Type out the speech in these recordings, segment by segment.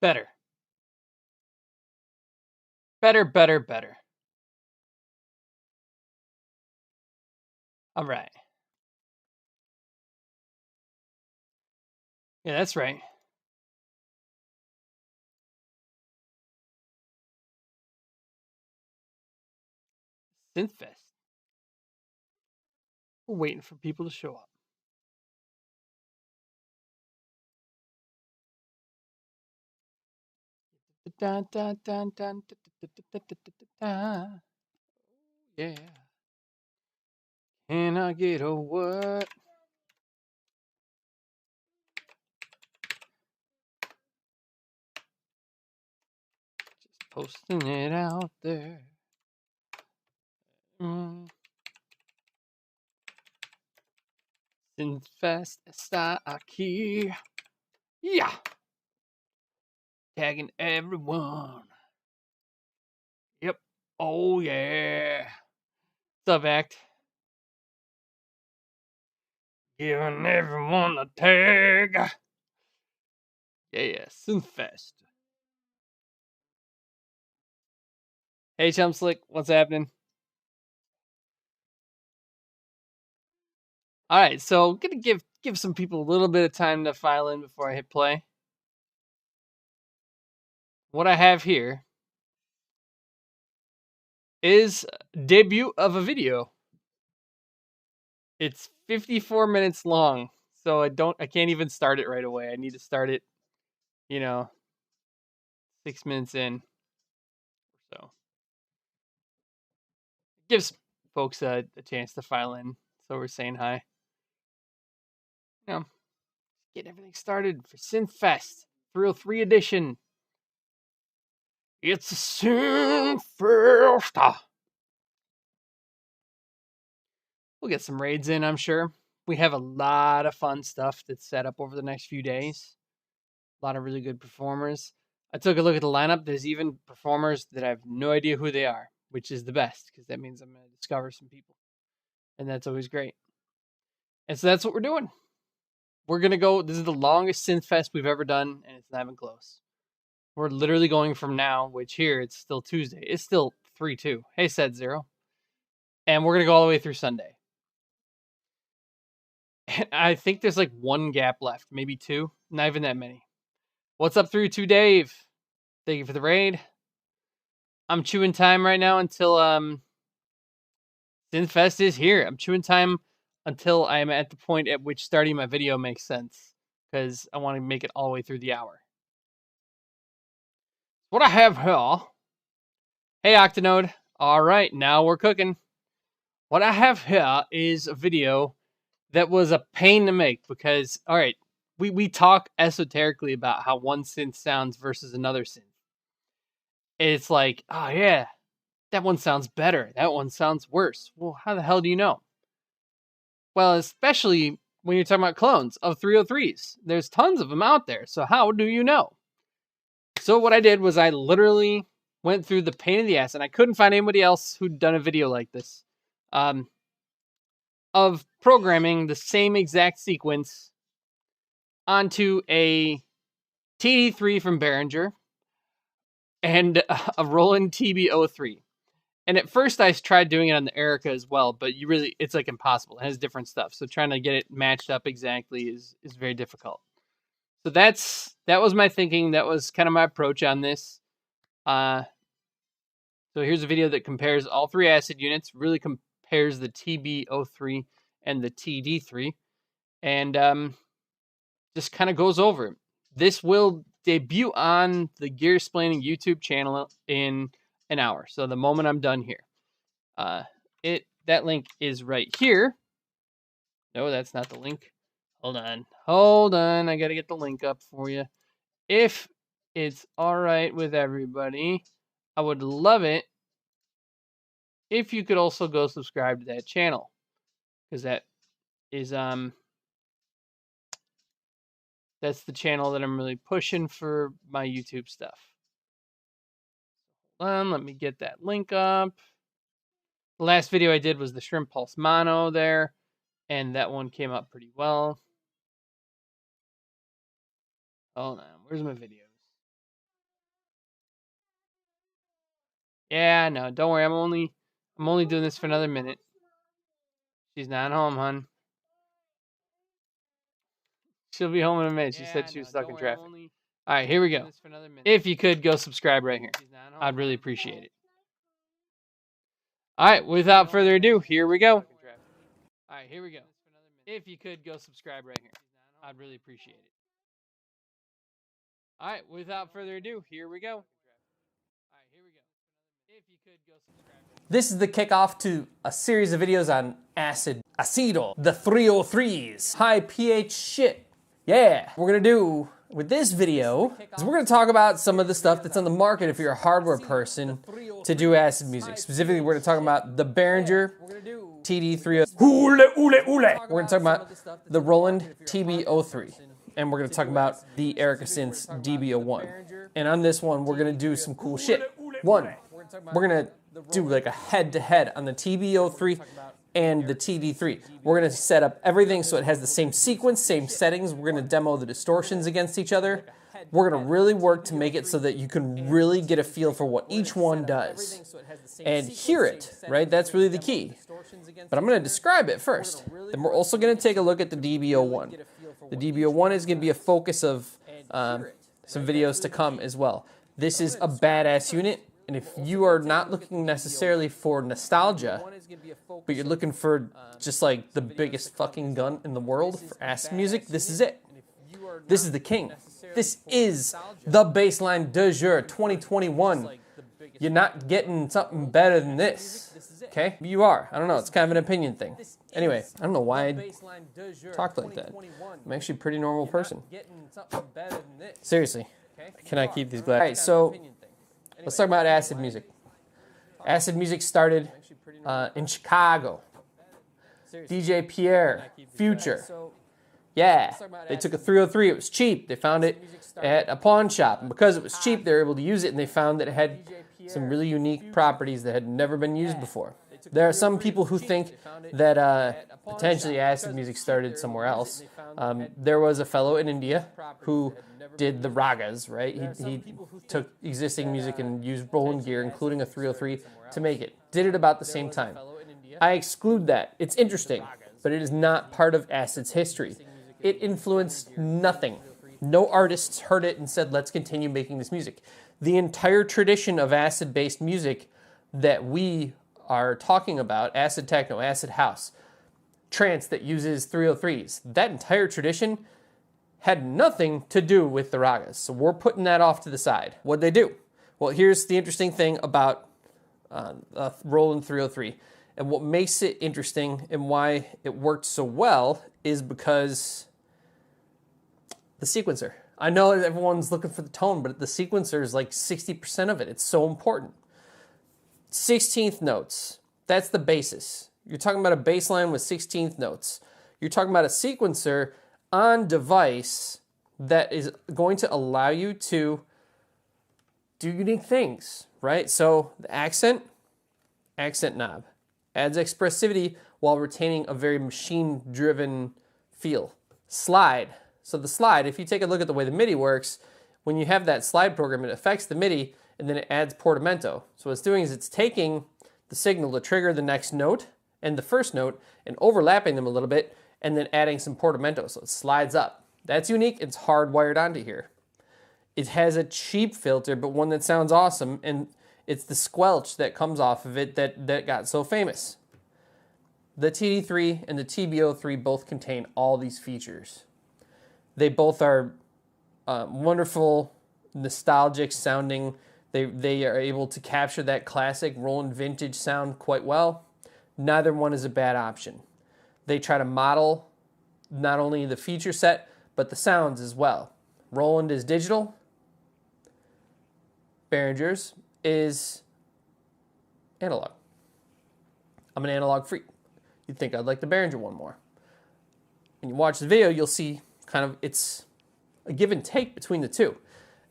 Better. Better, better, better. All right. Yeah, that's right. Synthfest. We're waiting for people to show up. Dun, dun, dun, dun, yeah. Can I get a what? Just posting it out there. Synthfest está aquí. Yeah. Tagging everyone. Yep. Oh yeah. What's up, Act? Giving everyone a tag. Yeah, Synthfest. Hey, Chum Slick, what's happening? All right, so gonna give some people a little bit of time to file in before I hit play. What I have here is debut of a video. It's 54 minutes long, so I can't even start it right away. I need to start it, 6 minutes in. So gives folks a chance to file in. So we're saying hi. Get everything started for Synthfest 303 edition. It's a Synthfest. We'll get some raids in, I'm sure. We have a lot of fun stuff that's set up over the next few days. A lot of really good performers. I took a look at the lineup. There's even performers that I have no idea who they are, which is the best because that means I'm going to discover some people. And that's always great. And so that's what we're doing. We're going to go. This is the longest Synthfest we've ever done, and it's not even close. We're literally going from now, which here it's still Tuesday. It's still 3-2. Hey, Set Zero. And we're going to go all the way through Sunday. And I think there's like one gap left, maybe two. Not even that many. What's up, 3-2 Dave? Thank you for the raid. I'm chewing time right now until Synthfest is here. I'm chewing time until I'm at the point at which starting my video makes sense, because I want to make it all the way through the hour. What I have here. Hey, Octonode. All right, now we're cooking. What I have here is a video that was a pain to make because, all right, we talk esoterically about how one synth sounds versus another synth. It's like, oh yeah, that one sounds better. That one sounds worse. Well, how the hell do you know? Well, especially when you're talking about clones of 303s. There's tons of them out there. So how do you know? So what I did was I literally went through the pain in the ass, and I couldn't find anybody else who'd done a video like this, of programming the same exact sequence onto a TD3 from Behringer and a Roland TB03. And at first I tried doing it on the Erica as well, but it's like impossible. It has different stuff. So trying to get it matched up exactly is very difficult. So that was my thinking. That was kind of my approach on this. So here's a video that compares all three acid units, really compares the TB03 and the TD3, and just kind of goes over it. This will debut on the Gear-Splaining YouTube channel in an hour. So the moment I'm done here. That link is right here. No, that's not the link. Hold on. I gotta get the link up for you. If it's all right with everybody, I would love it if you could also go subscribe to that channel, because that is that's the channel that I'm really pushing for my YouTube stuff. Let me get that link up. The last video I did was the Shrimp Pulse Mono there, and that one came up pretty well. Hold on, where's my videos? Yeah, no, don't worry. I'm only doing this for another minute. She's not home, hon. She'll be home in a minute. She said she was stuck in traffic. All right, here we go. If you could go subscribe right here, I'd really appreciate it. All right, without further ado, here we go. All right, here we go. If you could go subscribe right here, I'd really appreciate it. All right, without further ado, here we go. If you could go subscribe. This is the kickoff to a series of videos on acid, acido, the 303s, high pH shit. Yeah, we're gonna do with this video is we're gonna talk about some of the stuff that's on the market if you're a hardware person to do acid music. Specifically, we're gonna talk about the Behringer TD3. We're gonna talk about the Roland TB03. And we're gonna talk about the Ericasynth's DB01. And on this one, we're gonna do some cool shit. One, we're gonna do like a head-to-head on the TB03 and the TD3. We're gonna set up everything so it has the same sequence, same settings. We're gonna demo the distortions against each other. We're gonna really work to make it so that you can really get a feel for what each one does and hear it, right? That's really the key. But I'm gonna describe it first. Then we're also gonna take a look at the DB01. The DB01 is gonna be a focus of some videos to come as well. This is a badass unit. And if you are not looking necessarily for nostalgia, but you're looking for just like the biggest fucking gun in the world for acid music, this is it. This is the king. This is the baseline de jour 2021. You're not getting something better than this. Okay? You are. I don't know. It's kind of an opinion thing. Anyway, I don't know why I talked like that. I'm actually a pretty normal person. Seriously. Can I keep these glasses? All right, so let's talk about acid music. Acid music started in Chicago. DJ Pierre, Future. Yeah, they took a 303. It was cheap. They found it at a pawn shop. And because it was cheap, they were able to use it, and they found that it had some really unique properties that had never been used before. There are some people who think that potentially acid music started somewhere else. There was a fellow in India who did the ragas, right? He took existing music and used Roland gear, including a 303, to make it. Did it about the same time. I exclude that. It's interesting, but it is not part of acid's history. It influenced nothing. No artists heard it and said, let's continue making this music. The entire tradition of acid-based music that we are talking about, acid techno, acid house, trance that uses 303s, that entire tradition had nothing to do with the ragas. So we're putting that off to the side. What'd they do? Well, here's the interesting thing about Roland 303. And what makes it interesting and why it worked so well is because the sequencer. I know everyone's looking for the tone, but the sequencer is like 60% of it. It's so important. 16th notes. That's the basis. You're talking about a bass line with 16th notes. You're talking about a sequencer on device that is going to allow you to do unique things, right? So the accent knob adds expressivity while retaining a very machine-driven feel. Slide. So the slide, if you take a look at the way the MIDI works, when you have that slide program, it affects the MIDI and then it adds portamento. So what it's doing is it's taking the signal to trigger the next note and the first note and overlapping them a little bit and then adding some portamento, so it slides up. That's unique, it's hardwired onto here. It has a cheap filter, but one that sounds awesome, and it's the squelch that comes off of it that got so famous. The TD3 and the TB03 both contain all these features. They both are wonderful, nostalgic sounding. They are able to capture that classic Roland vintage sound quite well. Neither one is a bad option. They try to model not only the feature set, but the sounds as well. Roland is digital. Behringer's is analog. I'm an analog freak. You'd think I'd like the Behringer one more. When you watch the video, you'll see kind of it's a give and take between the two.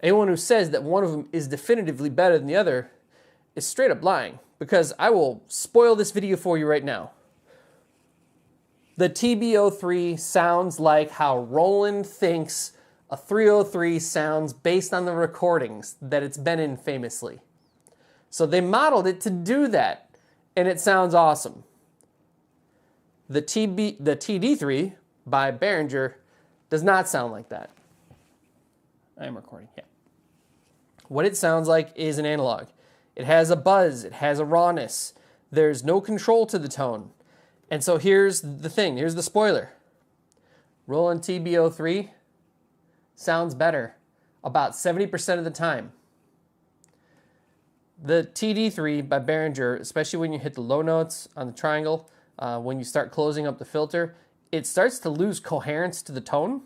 Anyone who says that one of them is definitively better than the other is straight up lying, because I will spoil this video for you right now. The TB03 sounds like how Roland thinks a 303 sounds based on the recordings that it's been in famously. So they modeled it to do that, and it sounds awesome. The TD3 by Behringer does not sound like that. I am recording, yeah. What it sounds like is an analog. It has a buzz, it has a rawness. There's no control to the tone. And so here's the thing, here's the spoiler. Roland TB03 sounds better about 70% of the time. The TD3 by Behringer, especially when you hit the low notes on the triangle, when you start closing up the filter, it starts to lose coherence to the tone,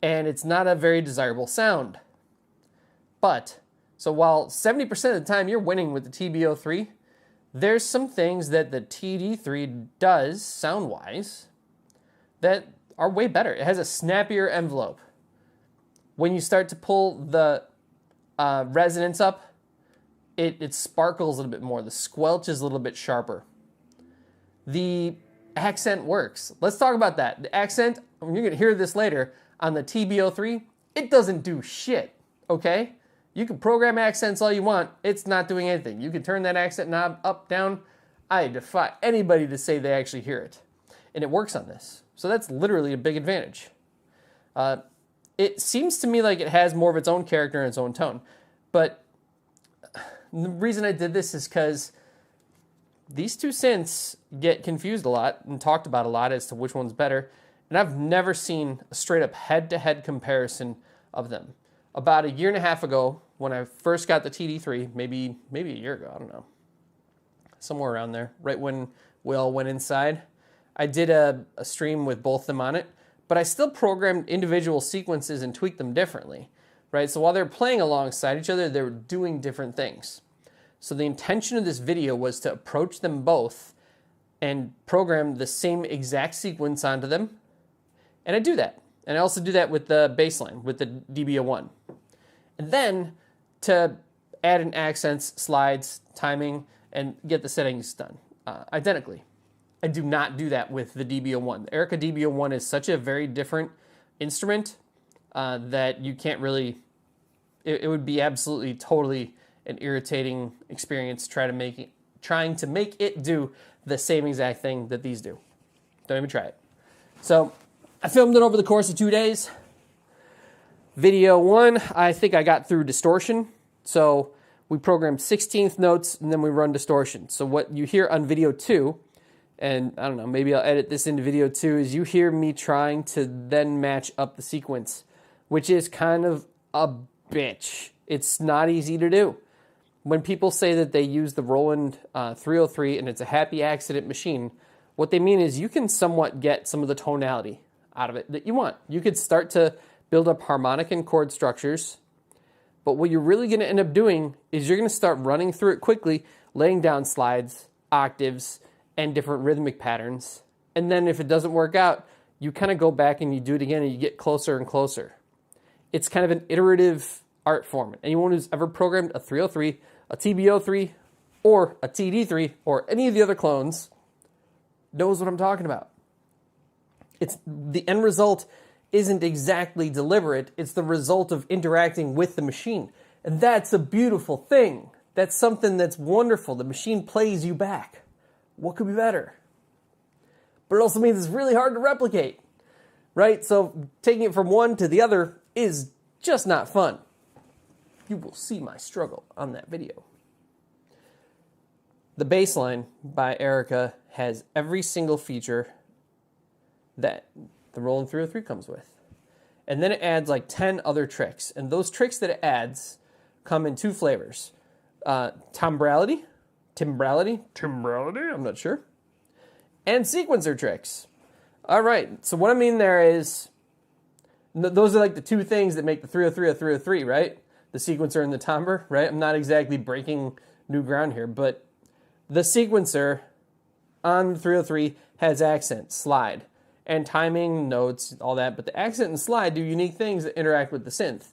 and it's not a very desirable sound. But, so while 70% of the time you're winning with the TB03, there's some things that the TD3 does, sound-wise, that are way better. It has a snappier envelope. When you start to pull the resonance up, it sparkles a little bit more. The squelch is a little bit sharper. The accent works. Let's talk about that. The accent, you're going to hear this later, on the TB03, it doesn't do shit, okay? You can program accents all you want. It's not doing anything. You can turn that accent knob up, down. I defy anybody to say they actually hear it. And it works on this. So that's literally a big advantage. It seems to me like it has more of its own character and its own tone. But the reason I did this is because these two synths get confused a lot and talked about a lot as to which one's better. And I've never seen a straight up head-to-head comparison of them. About a year and a half ago, when I first got the TD3, maybe a year ago, I don't know, somewhere around there, right when we all went inside, I did a stream with both of them on it, but I still programmed individual sequences and tweaked them differently, right? So while they were playing alongside each other, they were doing different things. So the intention of this video was to approach them both and program the same exact sequence onto them. And I do that. And I also do that with the bass line, with the DB01. And then to add in accents, slides, timing, and get the settings done identically. I do not do that with the DB01. The Erica DB01 is such a very different instrument that you can't really, it would be absolutely totally an irritating experience trying to make it do the same exact thing that these do. Don't even try it. So I filmed it over the course of 2 days. Video 1, I think I got through distortion. So we programmed 16th notes and then we run distortion. So what you hear on video 2, and I don't know, maybe I'll edit this into video 2, is you hear me trying to then match up the sequence, which is kind of a bitch. It's not easy to do. When people say that they use the Roland 303 and it's a happy accident machine, what they mean is you can somewhat get some of the tonality out of it that you want. You could start to build up harmonic and chord structures, but what you're really going to end up doing is you're going to start running through it quickly, laying down slides, octaves, and different rhythmic patterns. And then if it doesn't work out, you kind of go back and you do it again and you get closer and closer. It's kind of an iterative art form. Anyone who's ever programmed a 303, a TB03, or a TD3, or any of the other clones knows what I'm talking about. It's the end result isn't exactly deliberate. It's the result of interacting with the machine. And that's a beautiful thing. That's something that's wonderful. The machine plays you back. What could be better? But it also means it's really hard to replicate, right? So taking it from one to the other is just not fun. You will see my struggle on that video. The bass line by Erica has every single feature that the Roland 303 comes with. And then it adds like 10 other tricks. And those tricks that it adds come in two flavors. Timbrality, I'm not sure. And sequencer tricks. All right, so what I mean there is, those are like the two things that make the 303 a 303, right? The sequencer and the timbre, right? I'm not exactly breaking new ground here, but the sequencer on the 303 has accent, slide, and timing, notes, all that, but the accent and slide do unique things that interact with the synth.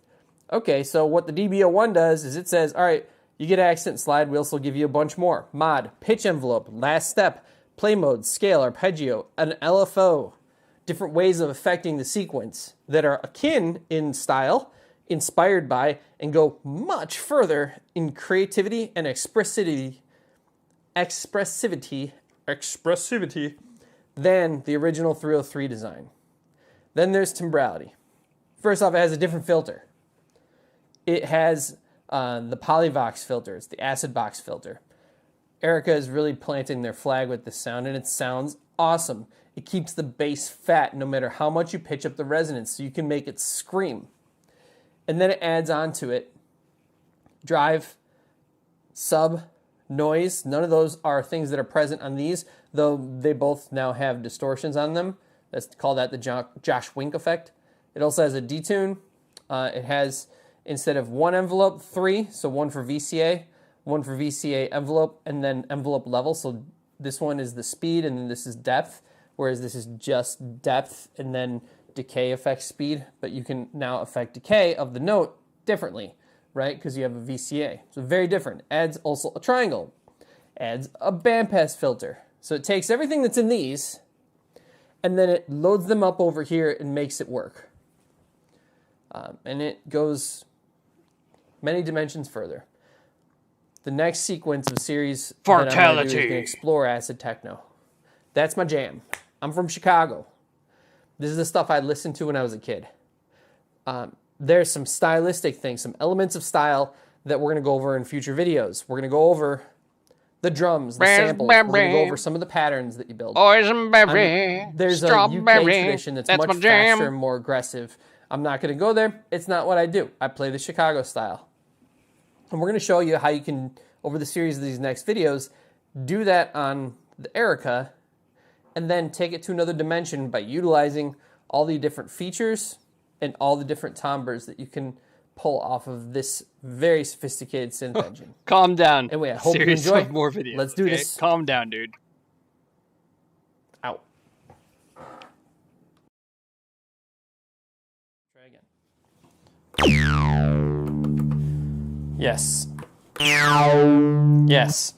Okay, so what the DB01 does is it says, all right, you get accent, slide, we also give you a bunch more. Mod, pitch envelope, last step, play mode, scale, arpeggio, an LFO, different ways of affecting the sequence that are akin in style, inspired by and go much further in creativity and expressivity than the original 303 design. Then there's timbrality. First off, it has a different filter. It has the Polyvox filter. It's the acid box filter. Erica is really planting their flag with this sound, and it sounds awesome. It keeps the bass fat no matter how much you pitch up the resonance, so you can make it scream. And then it adds on to it drive, sub, noise. None of those are things that are present on these, though they both now have distortions on them. Let's call that the Josh Wink effect. It also has a detune. It has, instead of one envelope, 3, so one for VCA, one for VCA envelope, and then envelope level. So this one is the speed, and then this is depth, whereas this is just depth and then decay affects speed. But you can now affect decay of the note differently, right? Because you have a VCA. So very different. Adds also a triangle. Adds a bandpass filter. So it takes everything that's in these, and then it loads them up over here and makes it work. And it goes many dimensions further. The next sequence of series that I'm going to do is going to explore acid techno. That's my jam. I'm from Chicago. This is the stuff I listened to when I was a kid. There's some stylistic things, some elements of style that we're going to go over in future videos. We're going to go over the drums, the samples. We're going to go over some of the patterns that you build. There's a UK tradition that's much faster and more aggressive. I'm not going to go there. It's not what I do. I play the Chicago style. And we're going to show you how you can, over the series of these next videos, do that on the Erica and then take it to another dimension by utilizing all the different features and all the different timbres that you can pull off of this very sophisticated synth engine. Calm down. Anyway, I hope you enjoy. More videos. Let's do this. Calm down, dude. Out. Try again. Yes. Yes.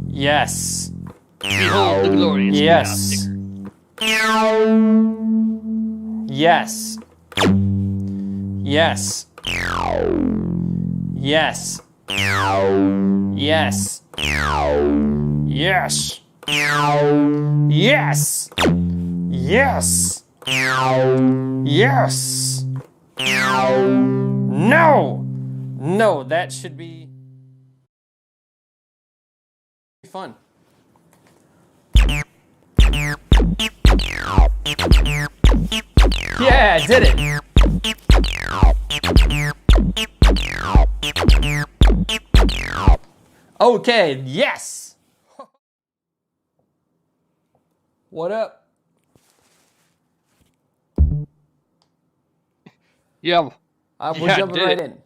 Yes. Behold the glorious yes. Yes. Yes. Yes. Yes. Yes. Yes. Yes. Yes. No. No, that should be fun. Yeah, I did it. Okay, yes. What up? Yeah. We're jumping right in.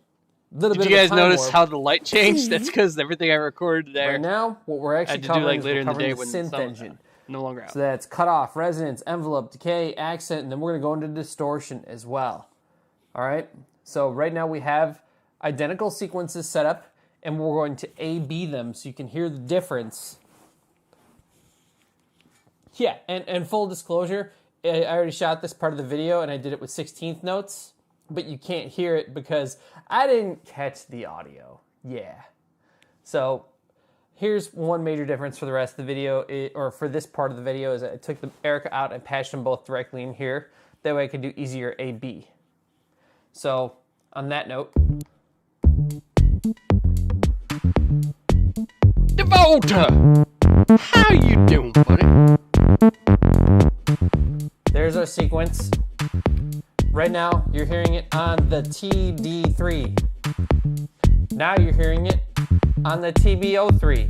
Did you guys notice how the light changed? That's because everything I recorded there. Right now, what we're actually covering is later in the day the when synth engine. No longer out. So that's cutoff, resonance, envelope, decay, accent, and then we're going to go into distortion as well. All right? So right now we have identical sequences set up, and we're going to A-B them so you can hear the difference. Yeah, and full disclosure, I already shot this part of the video, and I did it with 16th notes, but you can't hear it because I didn't catch the audio. Yeah. So here's one major difference for the rest of the video, or for this part of the video, is I took the Erica out and patched them both directly in here. That way I could do easier A-B. So on that note, Devota, how you doing, buddy? There's our sequence. Right now, you're hearing it on the TD3. Now you're hearing it on the TB03.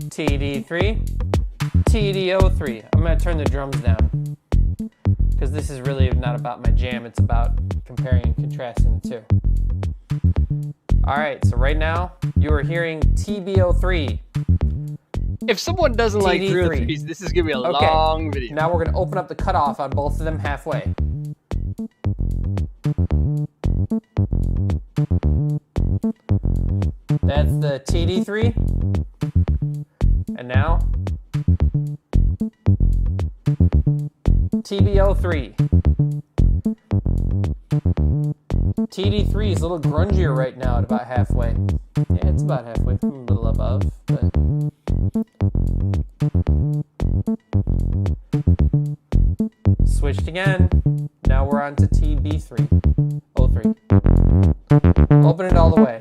TD3, TD03. I'm gonna turn the drums down because this is really not about my jam. It's about comparing and contrasting the two. All right, so right now you are hearing TB03. If someone doesn't like 303s, this is gonna be a long video. Now we're gonna open up the cutoff on both of them halfway. That's the TD3. And now TB03. TD3 is a little grungier right now at about halfway. Yeah, it's about halfway, a little above, but... Switched again. Now we're on to TB3. 03. Open it all the way.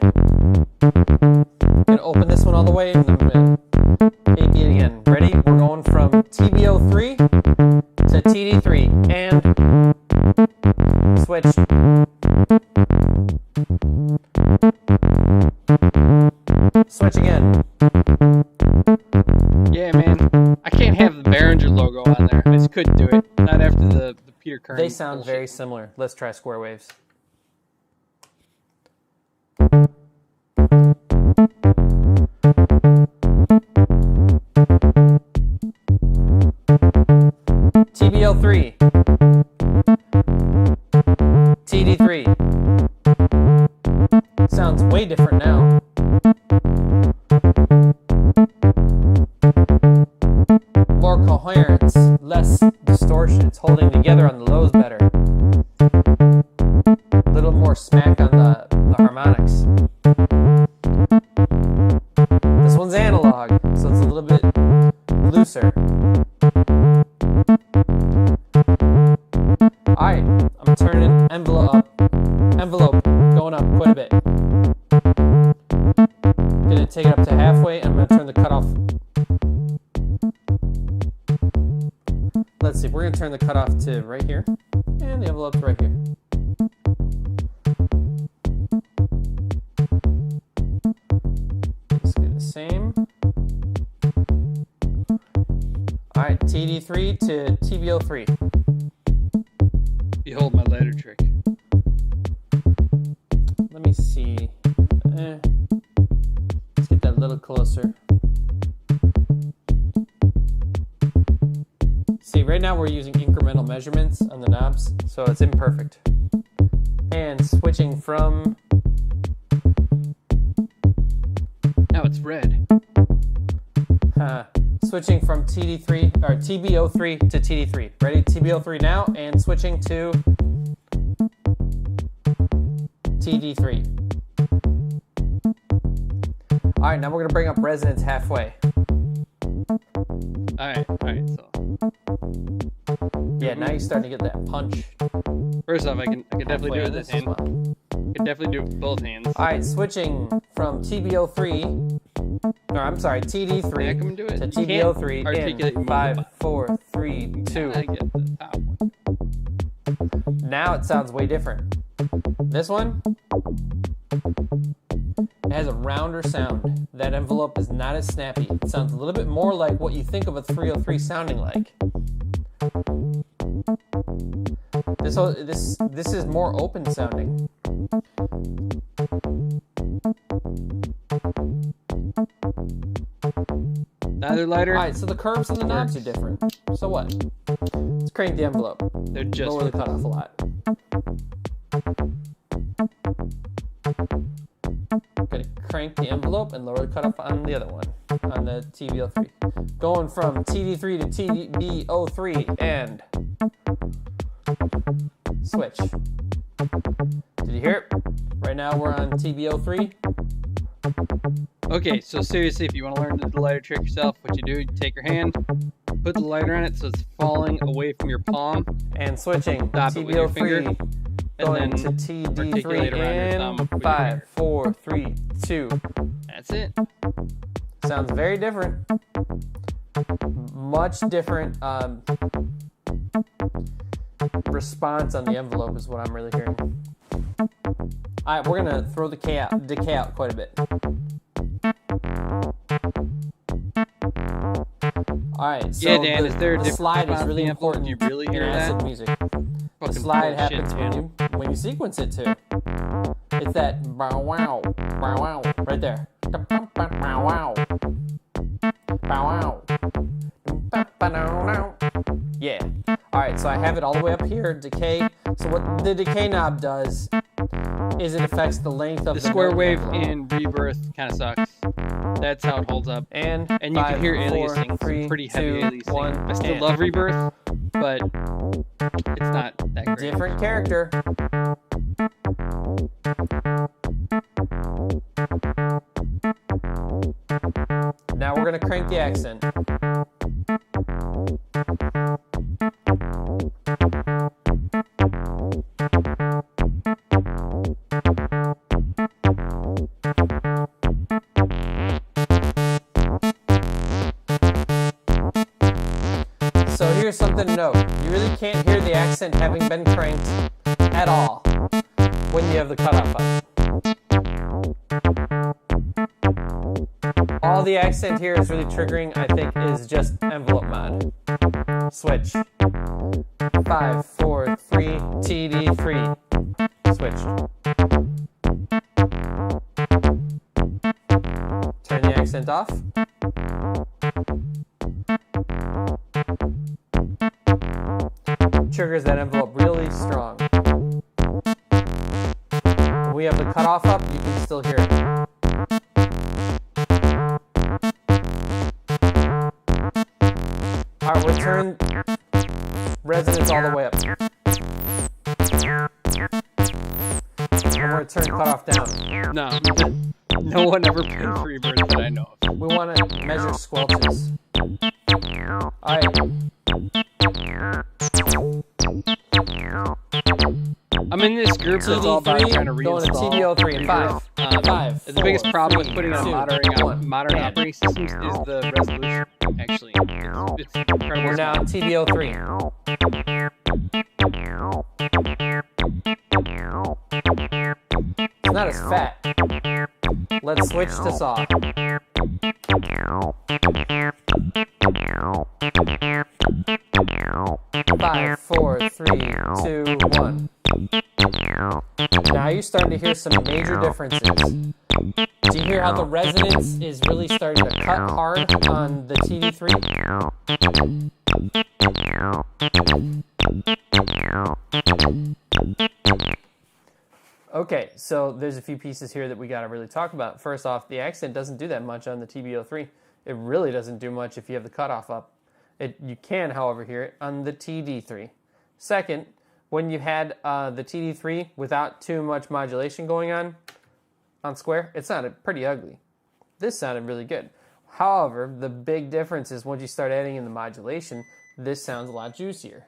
Gonna open this one all the way and then I'm gonna AP it again. Ready? We're going from TB03 to TD3 and switch. Switch again. Yeah, man. I can't have the Behringer logo on there. I just couldn't do it. Not after the Peter Kern. They sound bullshit. very similar. Let's try square waves. TBL3. TD3. Sounds way different now. More coherence, less distortion. It's holding together on the lows better. A little more smack on the harmonics. This one's analog, so it's a little bit looser. Alright, I'm turning envelope going up quite a bit. Gonna take it up to halfway, and I'm gonna turn the cutoff. Let's see, we're gonna turn the cutoff to right here, and the envelope to right here. Let's do the same. Alright, TD3 to TBO3. Behold my ladder trick. Let me see. Let's get that a little closer. See, right now we're using incremental measurements on the knobs, so it's imperfect. And switching from... Now it's red. Switching from TD3 or TBO3 to TD3. Ready? TBO3 now, and switching to TD3. All right, now we're gonna bring up resonance halfway. All right, so. Yeah, now you're starting to get that punch. First off, I can definitely do it with this this hand. one. I can definitely do it with both hands. All right, switching from TBO3, or I'm sorry, TD3 Yeah, come and do it. to You can't TBO3 articulate in more 5, than 4, 3, 2. I get the top one. Now it sounds way different. This one, it has a rounder sound. That envelope is not as snappy. It sounds a little bit more like what you think of a 303 sounding like. This is more open sounding. Neither lighter. Alright, so the curves and the knobs are different. So what? Let's crank the envelope. They're just Lower the cutoff a lot. Gonna crank the envelope and lower the cutoff on the other one, on the TBO3. Going from TD3 to TBO3 and switch. Did you hear it? Right now we're on TBO3. Okay, so seriously, if you want to learn the lighter trick yourself, what you do, you take your hand, put the lighter on it so it's falling away from your palm, and switching. Stop it with your finger, TBO3 and going then to articulate TD3 around your thumb with and your 5, finger. 4, 3, 2. That's it. Sounds very different. Much different response on the envelope is what I'm really hearing. All right, we're gonna throw the decay out quite a bit. All right, so Yeah, Dan, is there a the different slide is response really to the envelope? important Do you really in hear acid that? music. The Fucking slide bullshit, happens man. when you sequence it too. It's that bow wow, bow wow, right there. Bow wow, bow wow. Yeah. All right, so I have it all the way up here, decay. So what the decay knob does is it affects the length of The the square note wave envelope. in rebirth kind of sucks. That's how it holds up. And you 5, can hear 4, aliasing, some 3, pretty heavy 2, aliasing. 1, I still and love rebirth, but it's not that great. different character. Now we're going to crank the accent. So here's something to note. You really can't hear the accent having been cranked at all when you have the cutoff up. All the accent here is really triggering, I think, is just envelope mod. Switch. 5, 4, 3, TD3. Switched. Turn the accent off. Triggers that envelope really strong. When we have the cutoff up, you can still hear it. Alright, we'll turn resonance all the way up. And we're going to turn cutoff down. No one ever pinned reverb that I know of. We want to measure squelches. Alright. I'm in this group that's all about trying to going to reinstall. TB03 in 5. The biggest problem with putting on 2, modern operating systems is the resolution. Actually, it's incredible. We're now on TB03. It's not as fat. Let's switch to saw. 5, 4, 3, 2, 1. Now you're starting to hear some major differences. Do you hear how the resonance is really starting to cut hard on the TD3? Okay, so there's a few pieces here that we got to really talk about. First off, the accent doesn't do that much on the TB03. It really doesn't do much if you have the cutoff up. You can, however, hear it on the TD3. Second, when you had the TD3 without too much modulation going on square, it sounded pretty ugly. This sounded really good. However, the big difference is once you start adding in the modulation, this sounds a lot juicier.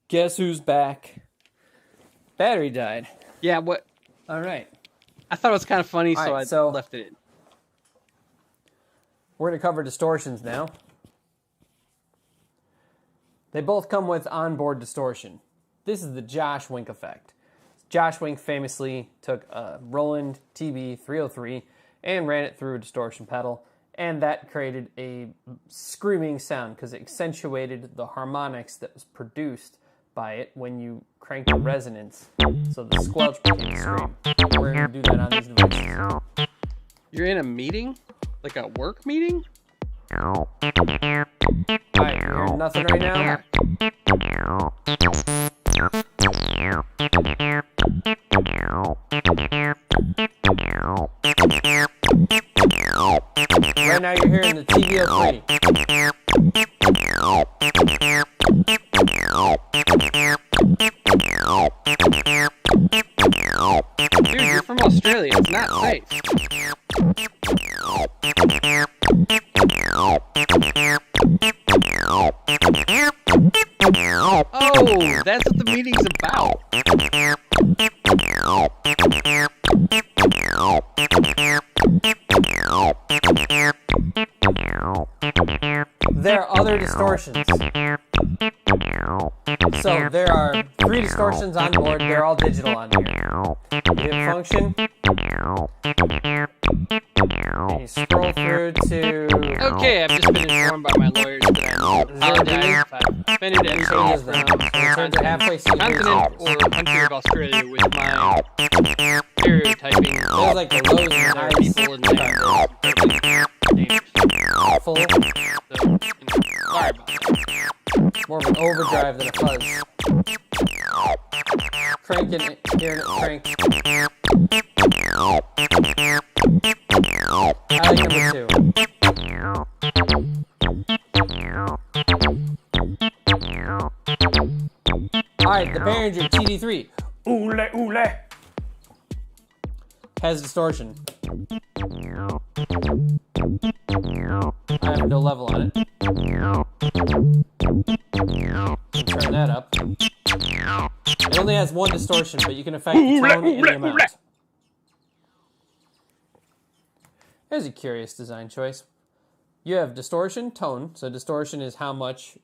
Guess who's back? Battery died. Yeah, what? All right. I thought it was kind of funny, so I left it in. We're going to cover distortions now. They both come with onboard distortion. This is the Josh Wink effect. Josh Wink famously took a Roland TB303 and ran it through a distortion pedal, and that created a screaming sound because it accentuated the harmonics that was produced by it when you cranked the resonance. So the squelch became a scream. We're going to do that on these devices. You're in a meeting? Like a work meeting? Alright, you're hearing nothing right now? Right now you're hearing the TB03. Dude, you're from Australia. It's not safe. Oh, that's what the meeting's about. There are other distortions. So there are 3 distortions on board. They're all digital on here. You hit function. And you scroll through to... Okay, I've just been informed by my lawyers that I apologize if I've offended any changes them. Turn to halfway through. continent or country of Australia with my stereotyping. Feels like the lows and There are highs. people in the Full. So, sorry about that. More of an overdrive than a fuzz. Cranking it, hearing it crank. I like number 2. Behringer TD3. Oole, oole. Has distortion. I have no level on it. Turn that up. It only has one distortion, but you can affect the tone any amount. Here's a curious design choice. You have distortion, tone. So distortion is how much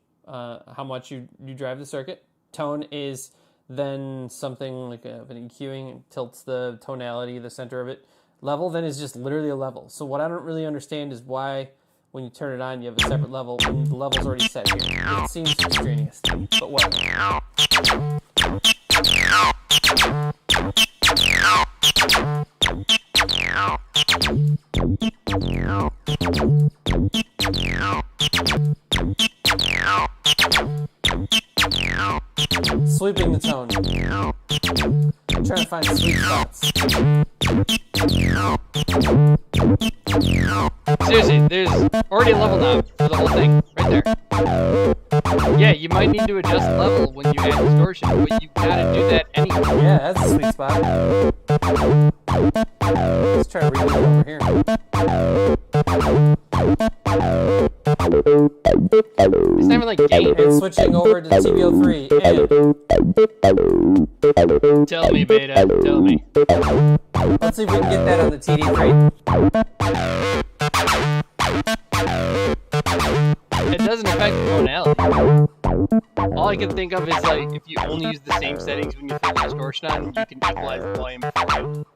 you drive the circuit. Tone is then something like an EQing, tilts the tonality, the center of it. Level then is just literally a level. So what I don't really understand is why when you turn it on you have a separate level when the level's already set here. It seems extraneous, but what? Sweeping the tone. I'm trying to find the sweet spots. Seriously, there's already a level knob for the whole thing, right there. Yeah, you might need to adjust level when you add distortion, but you gotta do that anyway. Yeah, that's a sweet spot. Let's try to read it over here. It's not even like gain. And switching over to TB03. And Tell me, Beta, tell me. let's see if we can get that on the TD3. It doesn't affect the tonality. All I can think of is like if you only use the same settings when you put the distortion on, you can equalize the volume beforehand.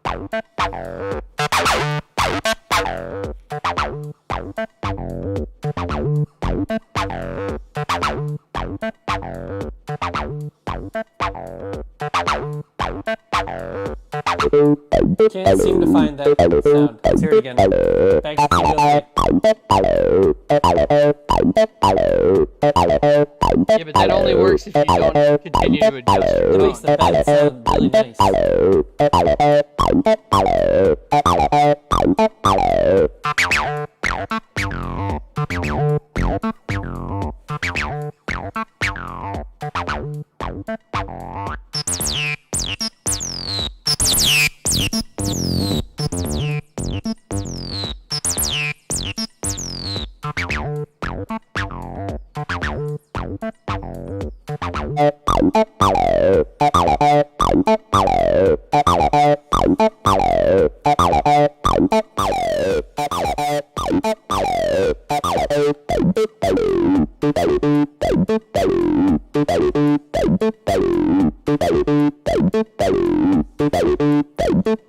Can't seem to find that sound. Let's hear it again. Back to Yeah, but that only works if you don't continue to adjust your It makes the bed sound really nice.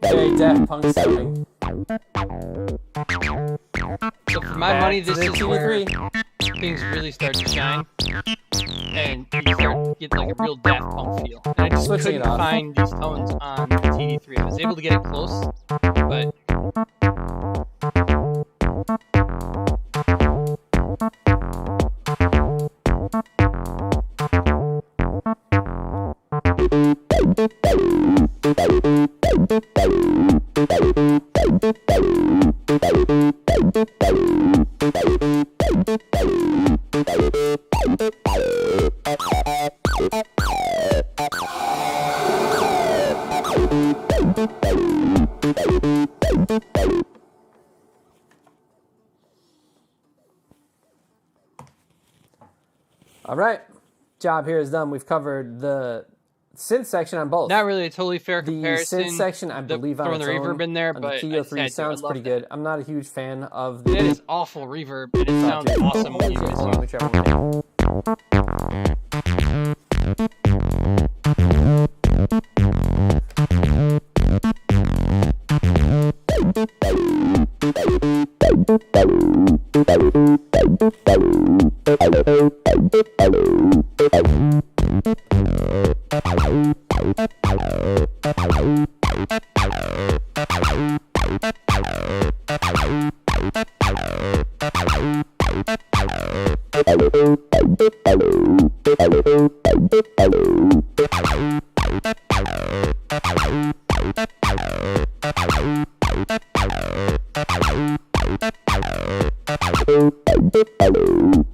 Very Daft Punk sounding. So for my money, this is where TB3. things really start to shine, and you start to get like a real Daft Punk feel. And I just Switching it couldn't off. find these tones on the TD3. I was able to get it close, but All right, job here is done. We've covered the synth section on both. not really a totally fair The comparison. synth section, I believe, on throwing its the own, reverb in there, on but the I just TO3 had to. sounds I love pretty that. good. I'm not a huge fan of That the. is awful reverb, and it sounds Dude, awesome when you use it. whichever one.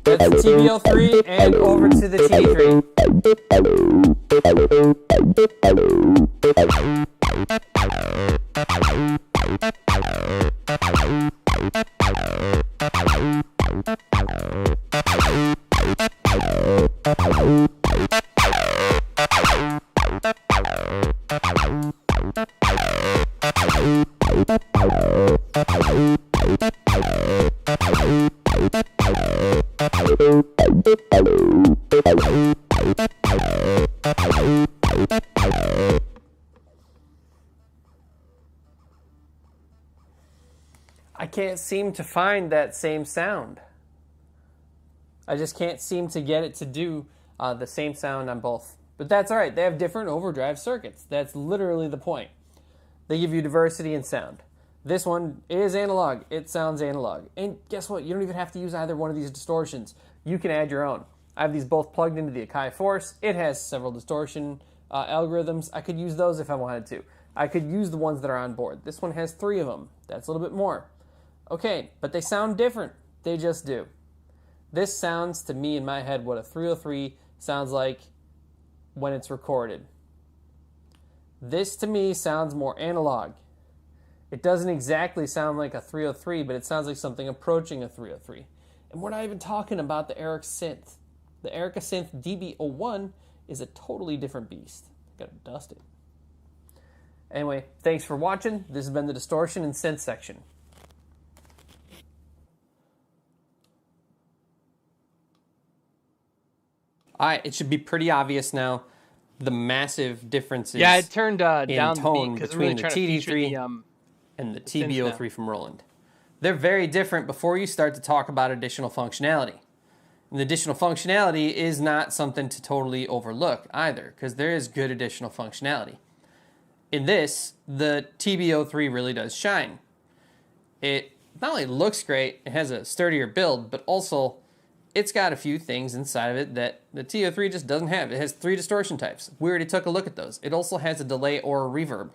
That's the TB03 and over to the TD3. I can't seem to find that same sound. I just can't seem to get it to do the same sound on both. But that's all right. They have different overdrive circuits. That's literally the point. They give you diversity in sound. This one is analog. It sounds analog. And guess what? You don't even have to use either one of these distortions. You can add your own. I have these both plugged into the Akai Force. It has several distortion algorithms. I could use those if I wanted to. I could use the ones that are on board. This one has 3 of them. That's a little bit more. Okay, but they sound different. They just do. This sounds to me in my head what a 303 sounds like when it's recorded. This to me sounds more analog. It doesn't exactly sound like a 303, but it sounds like something approaching a 303. And we're not even talking about the Eric Synth. The Erica Synth DB01 is a totally different beast. Gotta dust it. Anyway, thanks for watching. This has been the Distortion and Synth section. Alright, it should be pretty obvious now the massive differences. Yeah, it turned down in tone the beat between really the TD3 and the TB03 from Roland. They're very different before you start to talk about additional functionality. And the additional functionality is not something to totally overlook either, because there is good additional functionality. In this, the TB03 really does shine. It not only looks great, it has a sturdier build, but also it's got a few things inside of it that the TO3 just doesn't have. It has 3 distortion types. We already took a look at those. It also has a delay or a reverb.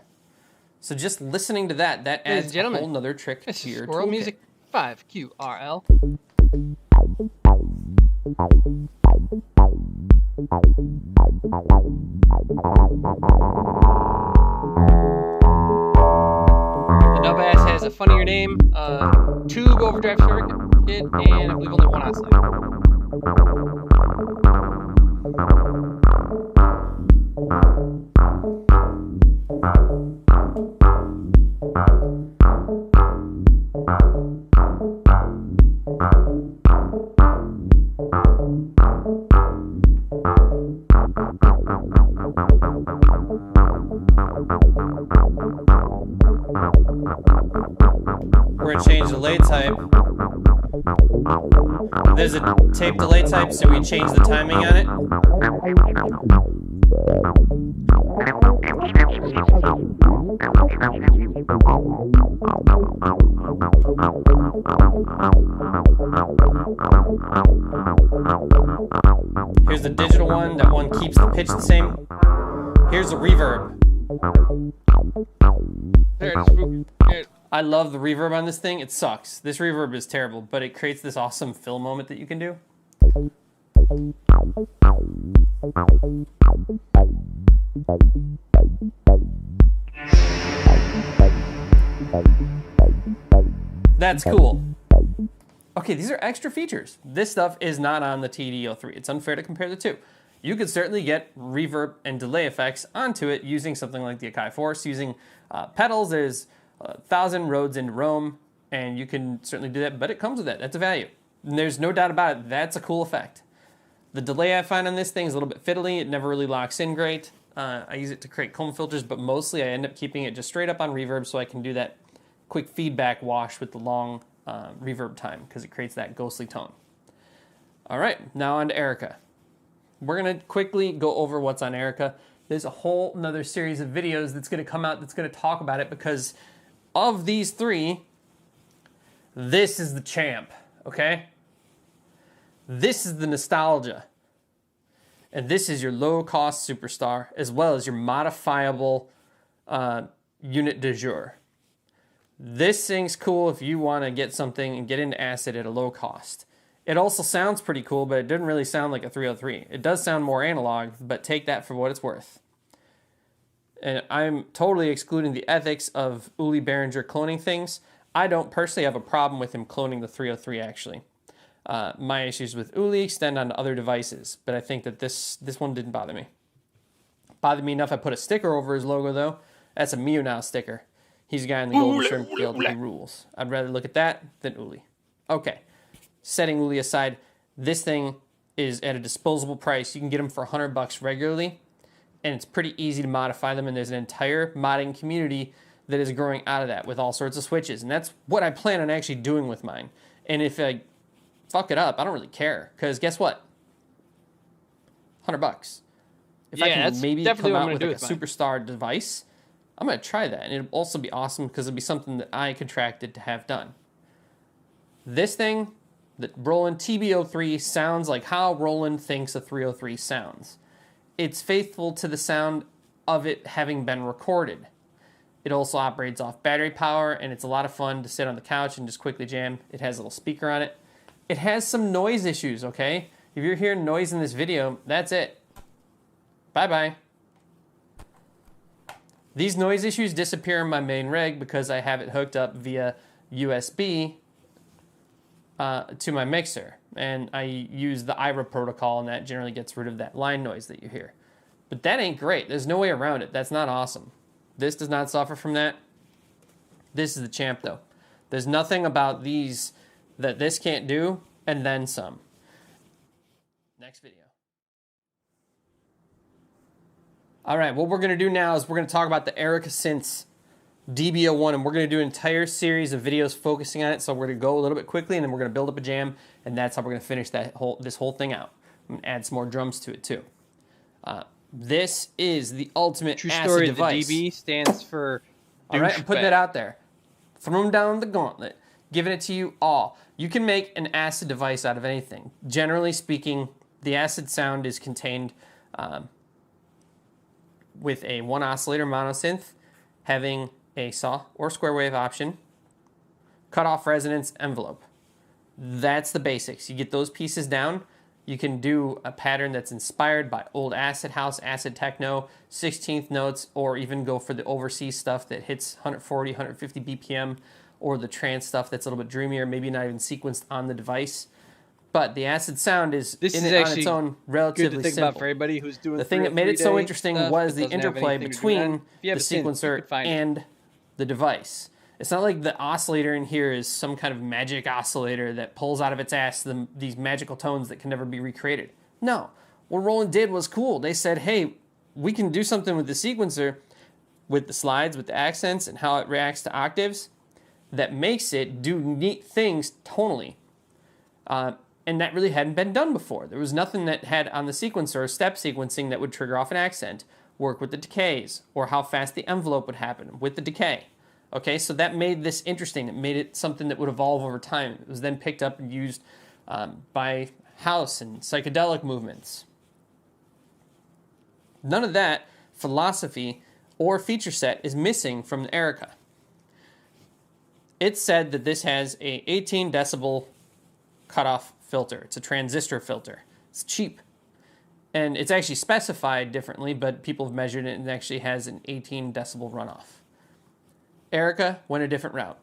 So just listening to that adds a whole nother trick to your Squirrel toolkit. Music 5QRL. The dub ass has a funnier name, Tube Overdrive Circuit, and I believe only one outside. We're going to change the delay type. There's a tape delay type, so we change the timing on it. Here's the digital one. That one keeps the pitch the same. Here's the reverb. I love the reverb on this thing. It sucks. This reverb is terrible, but it creates this awesome fill moment that you can do. That's cool. Okay, these are extra features. This stuff is not on the TD03. It's unfair to compare the two. You could certainly get reverb and delay effects onto it using something like the Akai Force, using pedals. There's 1,000 roads in Rome, and you can certainly do that, but it comes with that. That's a value. And there's no doubt about it. That's a cool effect. The delay I find on this thing is a little bit fiddly. It never really locks in great. I use it to create comb filters, but mostly I end up keeping it just straight up on reverb so I can do that quick feedback wash with the long reverb time because it creates that ghostly tone. All right, now on to Erica. We're going to quickly go over what's on Erica. There's a whole another series of videos that's going to come out that's going to talk about it because of these 3, this is the champ, okay? This is the nostalgia. And this is your low-cost superstar as well as your modifiable unit de jour. This thing's cool if you want to get something and get into acid at a low cost. It also sounds pretty cool, but it doesn't really sound like a 303. It does sound more analog, but take that for what it's worth. And I'm totally excluding the ethics of Uli Behringer cloning things. I don't personally have a problem with him cloning the 303, actually. My issues with Uli extend onto other devices, but I think that this one didn't bother me. Bothered me enough I put a sticker over his logo, though. That's a Mew Now sticker. He's a guy in the golden shrimp field. He rules. I'd rather look at that than Uli. Okay, setting Uli aside, this thing is at a disposable price. You can get them for $100 regularly, and it's pretty easy to modify them, and there's an entire modding community that is growing out of that with all sorts of switches, and that's what I plan on actually doing with mine. And if I fuck it up, I don't really care, because guess what? $100. If I can maybe come out with like a superstar device, I'm going to try that. And it'll also be awesome because it'll be something that I contracted to have done. This thing, the Roland TB03, sounds like how Roland thinks a 303 sounds. It's faithful to the sound of it having been recorded. It also operates off battery power, and it's a lot of fun to sit on the couch and just quickly jam. It has a little speaker on it. It has some noise issues, okay? If you're hearing noise in this video, that's it. Bye-bye. These noise issues disappear in my main rig because I have it hooked up via USB to my mixer. And I use the IRA protocol, and that generally gets rid of that line noise that you hear. But that ain't great. There's no way around it. That's not awesome. This does not suffer from that. This is the champ, though. There's nothing about these that this can't do, and then some. Next video. All right, what we're going to do now is we're going to talk about the Erica Synths DB01, and we're going to do an entire series of videos focusing on it. So we're going to go a little bit quickly, and then we're going to build up a jam, and that's how we're going to finish this whole thing out. I'm going to add some more drums to it too. This is the ultimate True acid story, device. the DB stands for all right, I'm putting it out there. Throwing down the gauntlet, giving it to you all. You can make an acid device out of anything. Generally speaking, the acid sound is contained with a one oscillator monosynth, having a saw or square wave option, cutoff resonance envelope. That's the basics. You get those pieces down, you can do a pattern that's inspired by old acid house, acid techno, 16th notes, or even go for the overseas stuff that hits 140, 150 BPM, or the trance stuff that's a little bit dreamier, maybe not even sequenced on the device. But the acid sound is on its own relatively good to think simple. About for everybody who's doing the thing that made it so interesting was the interplay between the sequencer and the device. It's not like the oscillator in here is some kind of magic oscillator that pulls out of its ass these magical tones that can never be recreated. No, what Roland did was cool. They said, hey, we can do something with the sequencer, with the slides, with the accents, and how it reacts to octaves, that makes it do neat things tonally. And that really hadn't been done before. There was nothing that had on the sequencer or step sequencing that would trigger off an accent, work with the decays, or how fast the envelope would happen with the decay. Okay, so that made this interesting. It made it something that would evolve over time. It was then picked up and used by house and psychedelic movements. None of that philosophy or feature set is missing from the Erica. It's said that this has a 18 decibel cutoff filter. It's a transistor filter. It's cheap. And it's actually specified differently, but people have measured it and it actually has an 18 decibel runoff. Erica went a different route.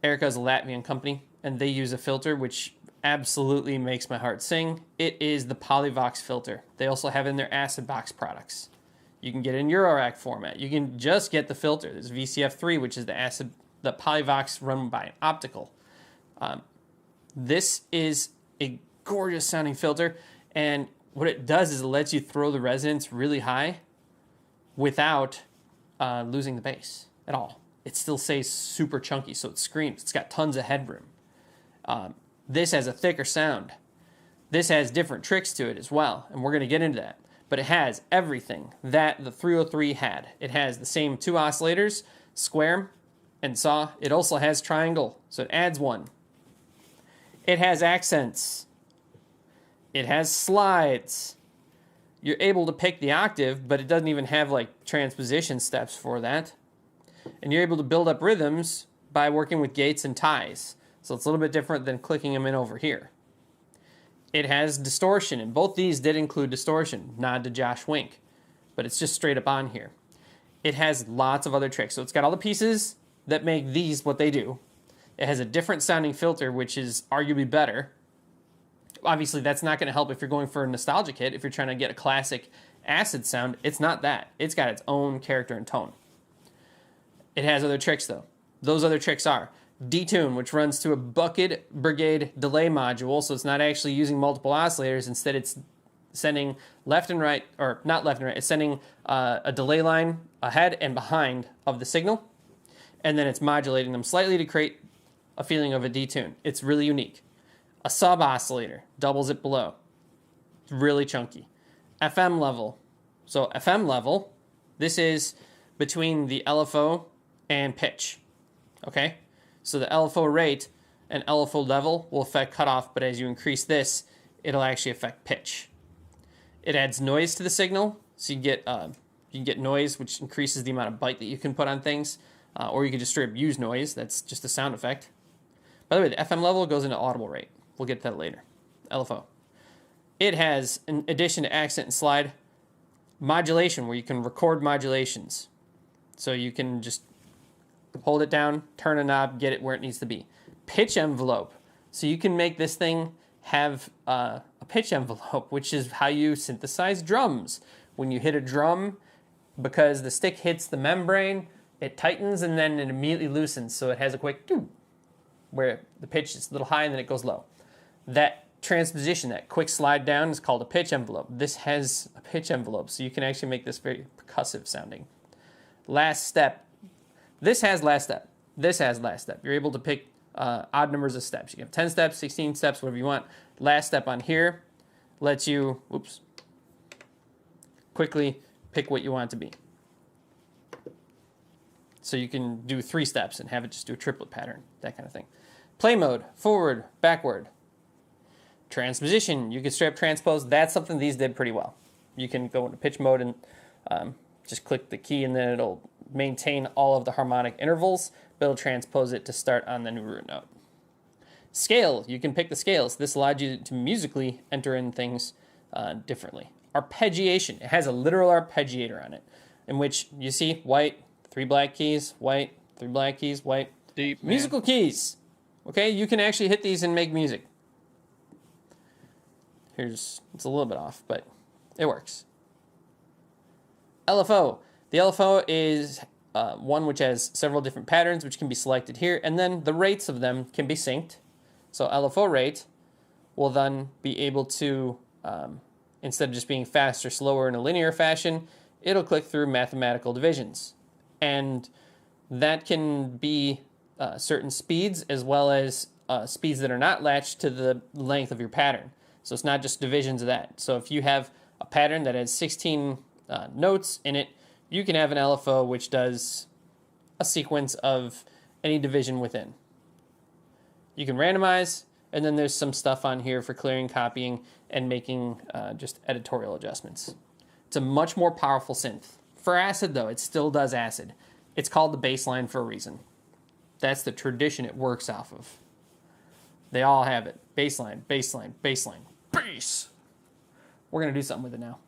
Erica is a Latvian company, and they use a filter which absolutely makes my heart sing. It is the Polyvox filter. They also have in their Acid Box products. You can get it in Eurorack format. You can just get the filter. There's VCF3, which is the Polyvox run by optical. This is a gorgeous sounding filter, and what it does is it lets you throw the resonance really high without losing the bass at all. It still stays super chunky, so it screams. It's got tons of headroom. This has a thicker sound. This has different tricks to it as well, and we're going to get into that. But it has everything that the 303 had. It has the same two oscillators, square and saw. It also has triangle, so it adds one. It has accents. It has slides. You're able to pick the octave, but it doesn't even have like transposition steps for that. And you're able to build up rhythms by working with gates and ties. So it's a little bit different than clicking them in over here. It has distortion, and both these did include distortion, nod to Josh Wink, but it's just straight up on here. it has lots of other tricks. So it's got all the pieces that make these what they do. It has a different sounding filter, which is arguably better. Obviously, that's not going to help if you're going for a nostalgic hit. If you're trying to get a classic acid sound, it's not that. It's got its own character and tone. It has other tricks, though. Those other tricks are detune, which runs to a bucket brigade delay module, so it's not actually using multiple oscillators. Instead, it's sending left and right, or not left and right, it's sending a delay line ahead and behind of the signal, and then it's modulating them slightly to create a feeling of a detune. It's really unique. A sub oscillator doubles it below. It's really chunky. FM level. So FM level, this is between the LFO and pitch. Okay? So the LFO rate and LFO level will affect cutoff, but as you increase this, it'll actually affect pitch. It adds noise to the signal, so you can get noise, which increases the amount of bite that you can put on things, or you can just straight up use noise. That's just a sound effect. By the way, the FM level goes into audible rate. We'll get to that later. LFO. It has, in addition to accent and slide, modulation, where you can record modulations. So you can just hold it down, turn a knob, get it where it needs to be. Pitch envelope. So you can make this thing have a pitch envelope, which is how you synthesize drums. When you hit a drum, because the stick hits the membrane, it tightens and then it immediately loosens. So it has a quick doo, where the pitch is a little high and then it goes low. That transposition, that quick slide down, is called a pitch envelope. This has a pitch envelope, so you can actually make this very percussive sounding. Last step. This has last step. This has last step. You're able to pick odd numbers of steps. You can have 10 steps, 16 steps, whatever you want. Last step on here lets you, quickly pick what you want it to be. So you can do 3 steps and have it just do a triplet pattern, that kind of thing. Play mode, forward, backward. Transposition, you can straight up transpose. That's something these did pretty well. You can go into pitch mode and just click the key, and then it'll maintain all of the harmonic intervals, but it'll transpose it to start on the new root note. Scale, you can pick the scales. This allowed you to musically enter in things differently. Arpeggiation, it has a literal arpeggiator on it, in which you see white, 3 black keys, white, 3 black keys, white. Deep, man. Musical keys. Okay, you can actually hit these and make music. It's a little bit off, but it works. LFO. The LFO is one which has several different patterns which can be selected here, and then the rates of them can be synced. So LFO rate will then be able to, instead of just being fast or slower in a linear fashion, it'll click through mathematical divisions. And that can be certain speeds, as well as speeds that are not latched to the length of your pattern. So it's not just divisions of that. So if you have a pattern that has 16 notes in it, you can have an LFO which does a sequence of any division within. You can randomize, and then there's some stuff on here for clearing, copying, and making just editorial adjustments. It's a much more powerful synth. For acid, though, it still does acid. It's called the bass line for a reason. That's the tradition it works off of. They all have it. Bass line, bass line, bass line. Bass! We're going to do something with it now.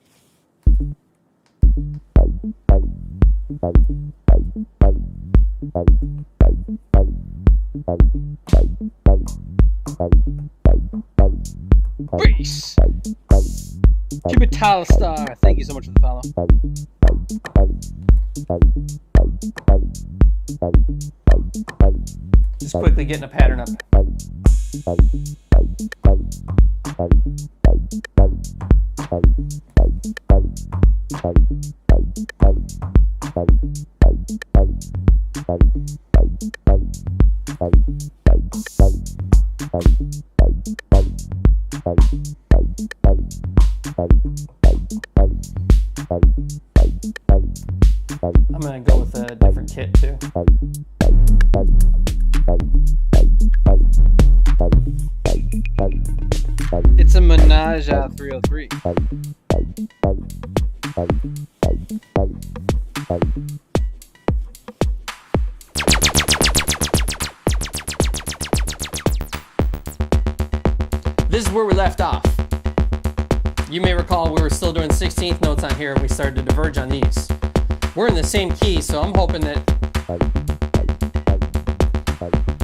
Bass! Cubital Star, thank you so much for the follow. Just quickly getting a pattern up. I'm going to go with a different kit too. It's a Menage a 303. This is where we left off. You may recall we were still doing 16th notes on here and we started to diverge on these. We're in the same key, so I'm hoping that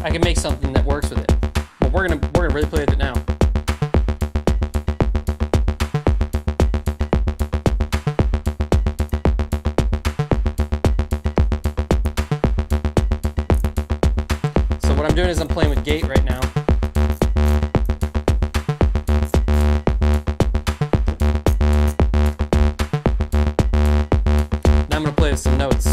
I can make something that works with it. But we're gonna really play with it now. So what I'm doing is I'm playing with gate right now. Now I'm gonna play with some notes.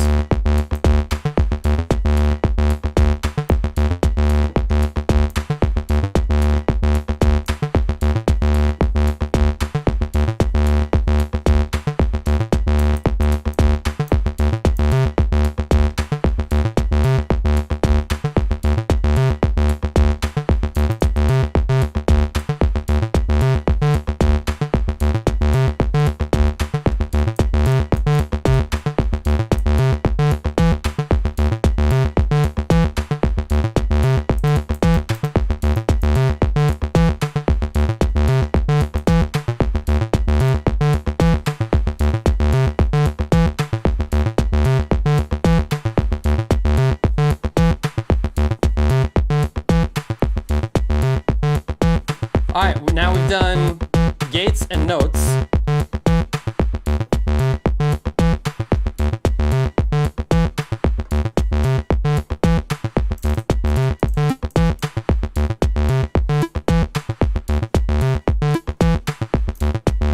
All right, now we've done gates and notes.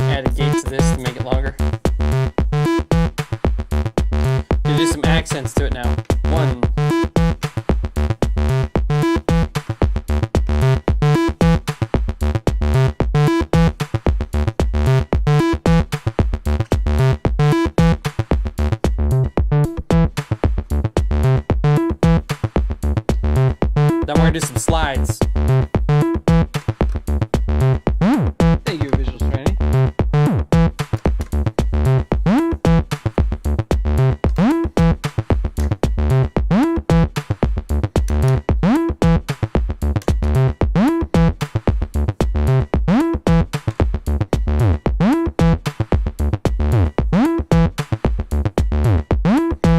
Add a gate to this to make it longer. Do some accents to it now. 1. Then we're gonna do some slides. Thank you, Visual Training.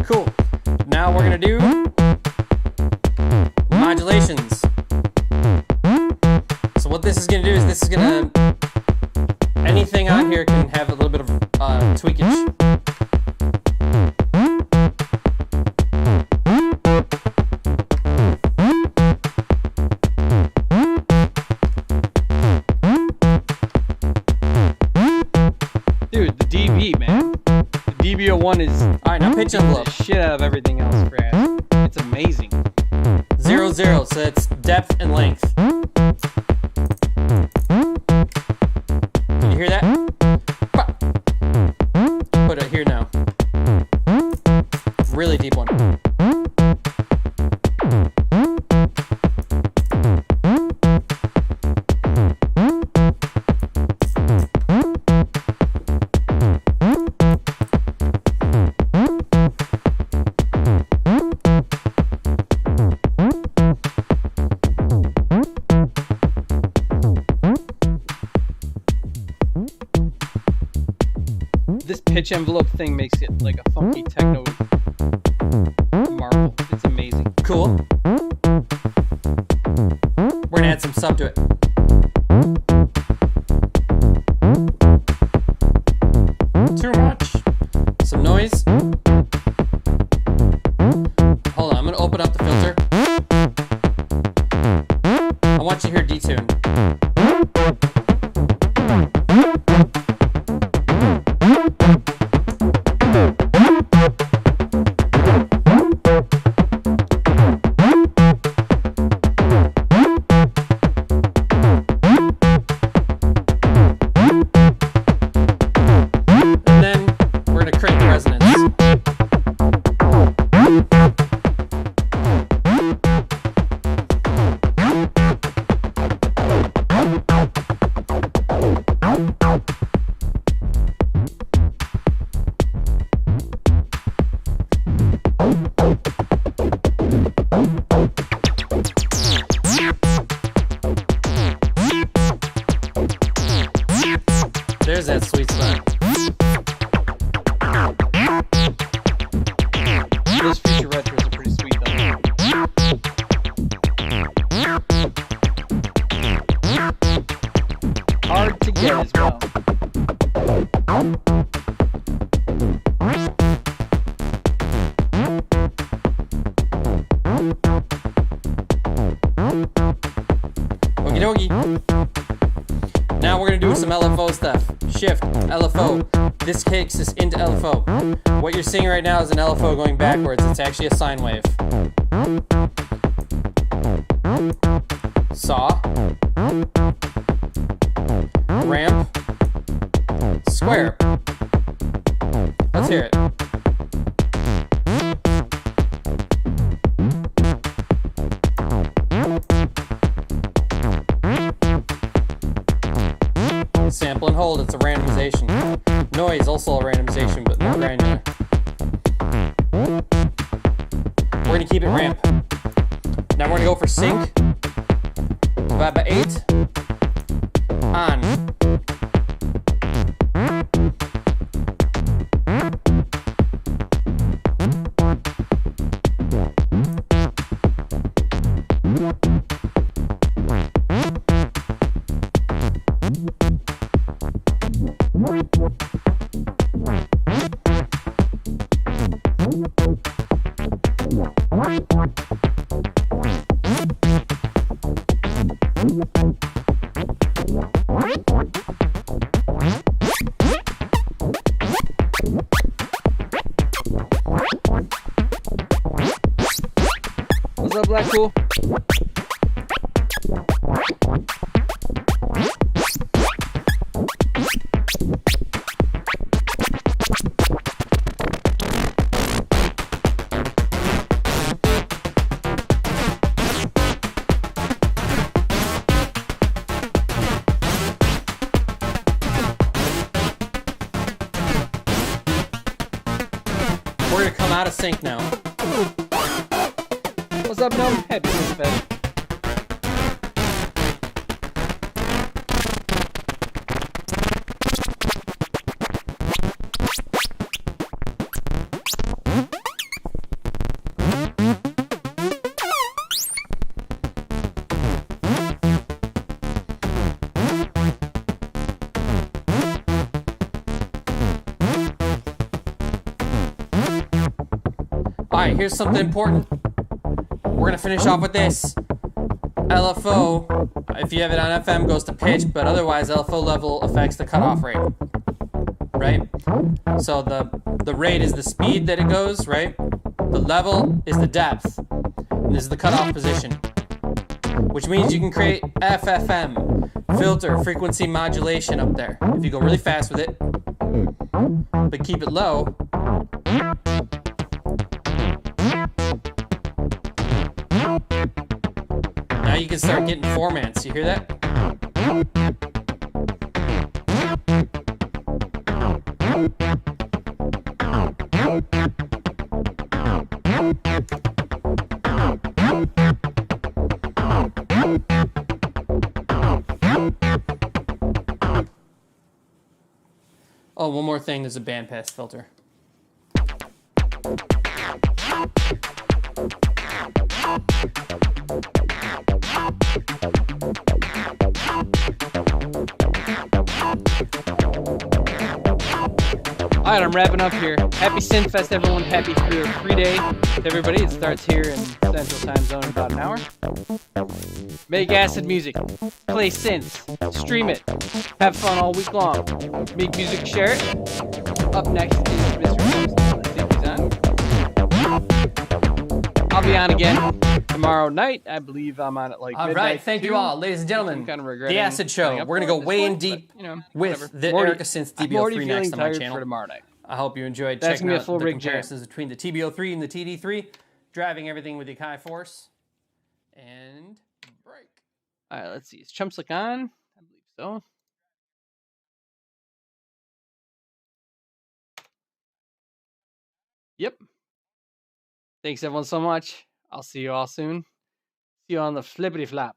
Cool. Now we're gonna do modulations. So what this is going to do is this is going to, anything on here can have a little bit of tweakage. Dude, the DB, man. The DB01 is Alright, now pitch envelope. the shit out of everything else, Brad. It's amazing. 0, 0, so that's depth and length. Can you hear that? Put it here now. Really deep one. This pitch envelope thing makes it like a funky techno marvel. It's amazing. Cool. We're gonna add some sub to it. Too much. Some noise. Hold on, I'm gonna open up the filter. I want you to hear detune. Okie dokie. Now we're gonna do some LFO stuff. Shift, LFO. This takes us into LFO. What you're seeing right now is an LFO going backwards. It's actually a sine wave. Saw. Ramp. Square. Let's hear it. Sample and hold, it's a randomization. Noise, also a randomization, but more granular. We're gonna keep it ramp. Now we're gonna go for sync. Divide by 8. On. What's up, Black Cool? We're gonna come out of sync now. What's up, Gnome? Happy Synthfest. Alright, here's something important. We're gonna finish off with this. LFO, if you have it on FM, goes to pitch, but otherwise LFO level affects the cutoff rate. Right? So the rate is the speed that it goes, right? The level is the depth. And this is the cutoff position. Which means you can create FFM, filter, frequency modulation up there. If you go really fast with it, but keep it low. Now you can start getting formants. You hear that? Oh, one more thing. There's a bandpass filter. Alright, I'm wrapping up here. Happy Synthfest, everyone. Happy free day to everybody. It starts here in Central Time Zone in about an hour. Make acid music. Play synths. Stream it. Have fun all week long. Make music, share it. Up next is Mr. Thompson. I think he's on. I'll be on again tomorrow night. I believe I'm on at like midnight. All right, thank you all, ladies and gentlemen. Kind of regretting the Acid Show. We're gonna go way in deep with the Erica Synth TB03 next on my channel. For tomorrow night. I hope you enjoyed That's checking out full the rig comparisons between the TB03 and the TD3, driving everything with the Kai Force, and break. All right, let's see. Is Chump Slick on? I believe so. Yep. Thanks everyone so much. I'll see you all soon. See you on the flippity flap.